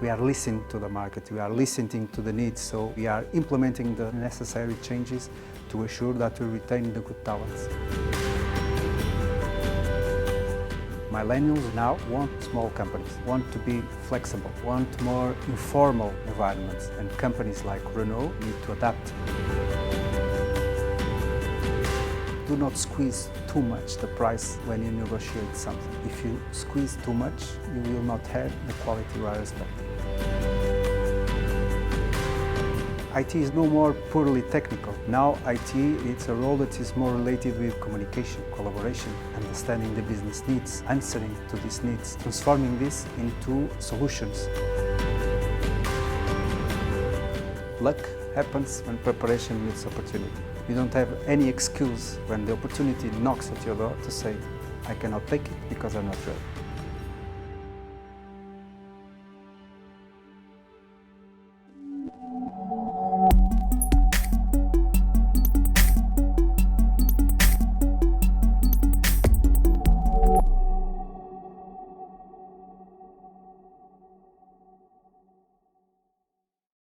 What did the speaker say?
We are listening to the market, we are listening to the needs, so we are implementing the necessary changes to assure that we retain the good talents. Millennials now want small companies, want to be flexible, want more informal environments, and companies like Renault need to adapt. Do not squeeze too much the price when you negotiate something. If you squeeze too much, you will not have the quality you are expecting. IT is no more purely technical. Now IT, it's a role that is more related with communication, collaboration, understanding the business needs, answering to these needs, transforming this into solutions. Luck happens when preparation meets opportunity. You don't have any excuse when the opportunity knocks at your door to say, I cannot take it because I'm not ready.